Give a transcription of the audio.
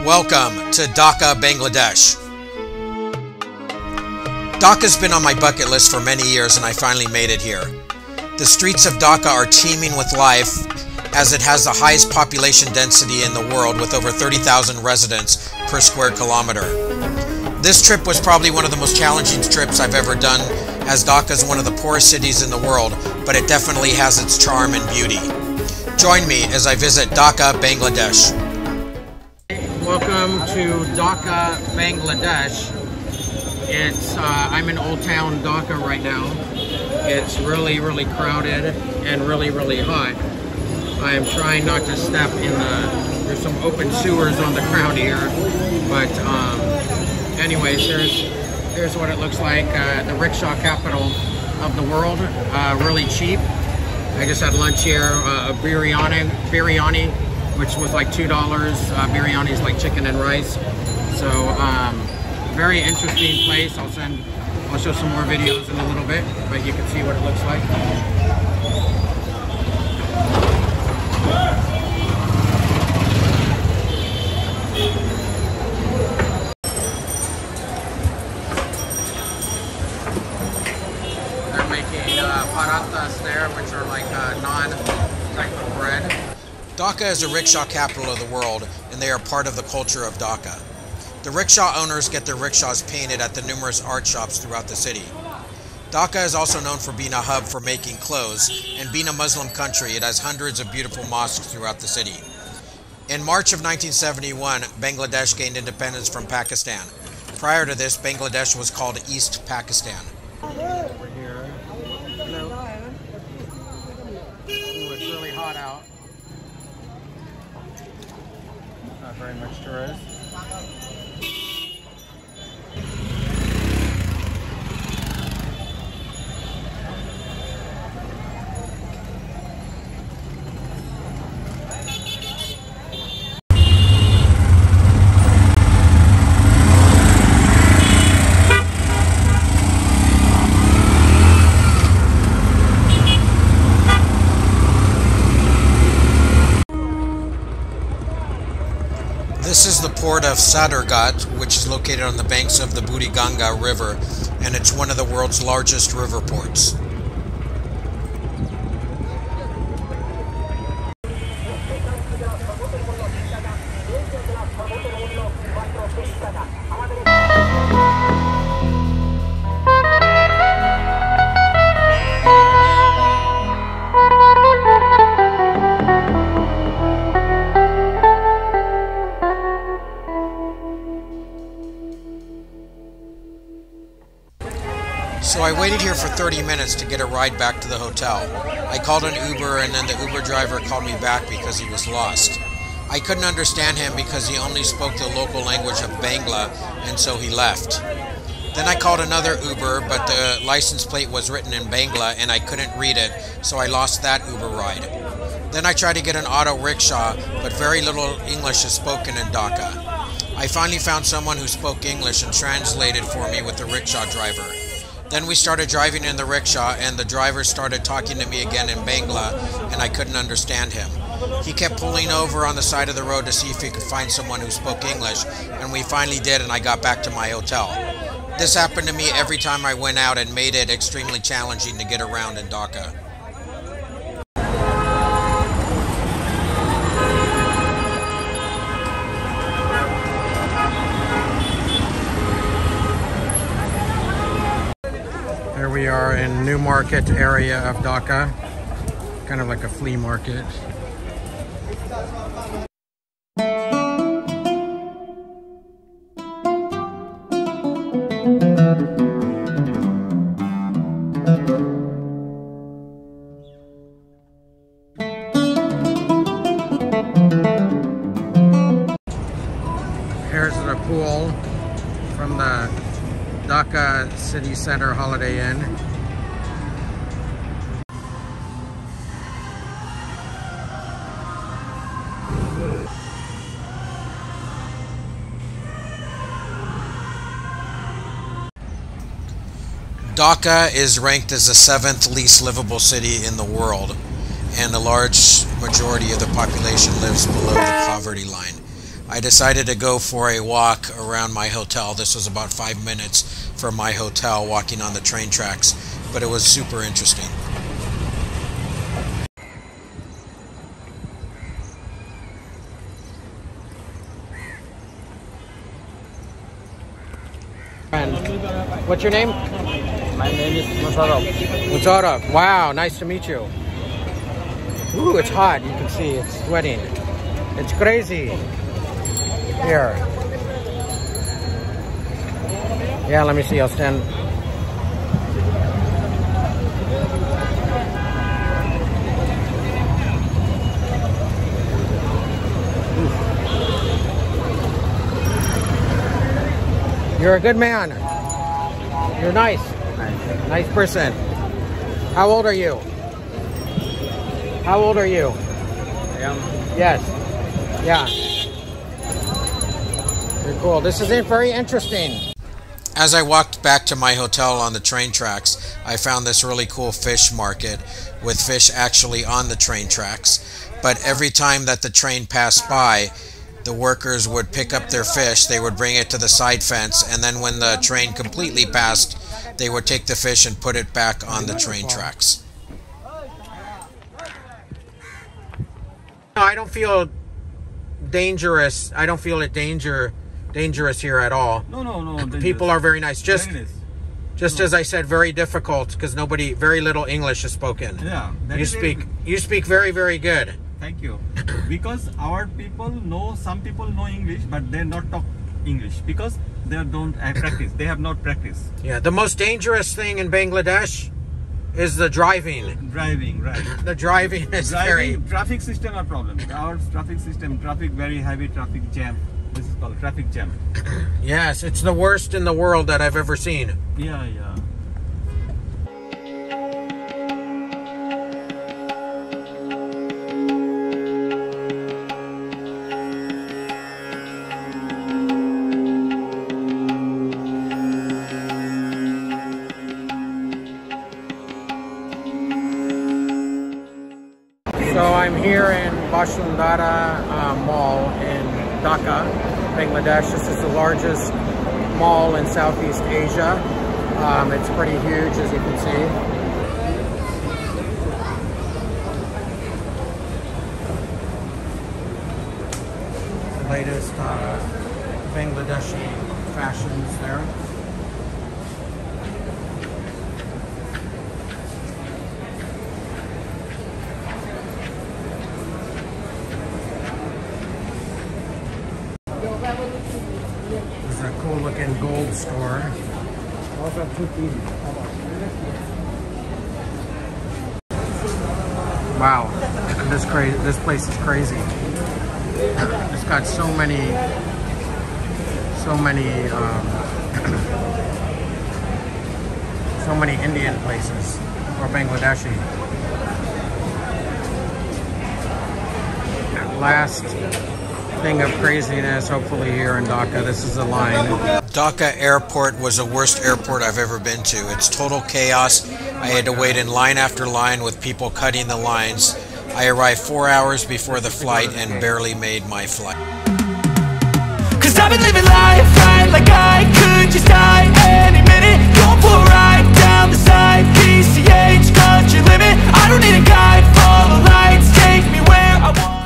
Welcome to Dhaka, Bangladesh. Dhaka's been on my bucket list for many years and I finally made it here. The streets of Dhaka are teeming with life as it has the highest population density in the world with over 30,000 residents per square kilometer. This trip was probably one of the most challenging trips I've ever done, as Dhaka is one of the poorest cities in the world, but it definitely has its charm and beauty. Join me as I visit Dhaka, Bangladesh. Welcome to Dhaka, Bangladesh. I'm in Old Town Dhaka right now. It's really crowded and really hot. I am trying not to step in there's some open sewers on the ground here, but anyways, here's what it looks like. The rickshaw capital of the world, really cheap. I just had lunch here, biryani, which was like $2. Biryani is like chicken and rice. So very interesting place. I'll show some more videos in a little bit, but you can see what it looks like. They're making parathas there, which are like naan type of bread. Dhaka is a rickshaw capital of the world, and they are part of the culture of Dhaka. The rickshaw owners get their rickshaws painted at the numerous art shops throughout the city. Dhaka is also known for being a hub for making clothes, and being a Muslim country, it has hundreds of beautiful mosques throughout the city. In March of 1971, Bangladesh gained independence from Pakistan. Prior to this, Bangladesh was called East Pakistan. Over here. Hello. Ooh, it's really hot out. Not very much tourists. This is the port of Sadargat, which is located on the banks of the Buriganga River, and it's one of the world's largest river ports. So I waited here for 30 minutes to get a ride back to the hotel. I called an Uber and then the Uber driver called me back because he was lost. I couldn't understand him because he only spoke the local language of Bangla, and so he left. Then I called another Uber, but the license plate was written in Bangla and I couldn't read it, so I lost that Uber ride. Then I tried to get an auto rickshaw, but very little English is spoken in Dhaka. I finally found someone who spoke English and translated for me with the rickshaw driver. Then we started driving in the rickshaw and the driver started talking to me again in Bangla and I couldn't understand him. He kept pulling over on the side of the road to see if he could find someone who spoke English, and we finally did, and I got back to my hotel. This happened to me every time I went out and made it extremely challenging to get around in Dhaka. Here we are in New Market area of Dhaka, kind of like a flea market. Here's the pool from the Dhaka City Center Holiday Inn. Dhaka is ranked as the 7th least livable city in the world, and a large majority of the population lives below the poverty line. I decided to go for a walk around my hotel. This was about 5 minutes from my hotel, walking on the train tracks, but it was super interesting. What's your name? My name is Musarab. Musarab. Wow, nice to meet you. Ooh, it's hot. You can see it's sweating. It's crazy. Here. Yeah, let me see. I'll stand. You're a good man. You're nice. Nice person. How old are you? How old are you? I am. Yes. Yeah. You're cool. This is very interesting. As I walked back to my hotel on the train tracks, I found this really cool fish market with fish actually on the train tracks. But every time that the train passed by, the workers would pick up their fish, they would bring it to the side fence, and then when the train completely passed, they would take the fish and put it back on the train tracks. No, I don't feel dangerous. I don't feel it dangerous here at all. No. People are very nice. Just Very nice. as I said, very difficult because very little English is spoken. Yeah. You speak very, very good. Thank you. Because our people know, some people know English, but they not talk English because they don't practice. They have not practice. Yeah, the most dangerous thing in Bangladesh is the driving. Driving, right. The driving is very... Traffic system are problem. Our traffic system, very heavy traffic jam. This is called traffic jam. Yes, it's the worst in the world that I've ever seen. Yeah. So I'm here in Vasundhara Mall in Dhaka, Bangladesh. This is the largest mall in Southeast Asia. It's pretty huge, as you can see. The latest Bangladeshi fashions there. This is a cool looking gold store. Wow, this place is crazy. It's got so many Indian places, or Bangladeshi. At last thing of craziness, hopefully here in Dhaka. This is the line. Dhaka airport was the worst airport I've ever been to. It's total chaos. I had to wait in line after line with people cutting the lines. I arrived 4 hours before the flight and barely made my flight. 'Cause I've been living life right like I could just die any minute. Going for a ride down the side, PCH, country limit. I don't need a guide, follow lights, take me where I want.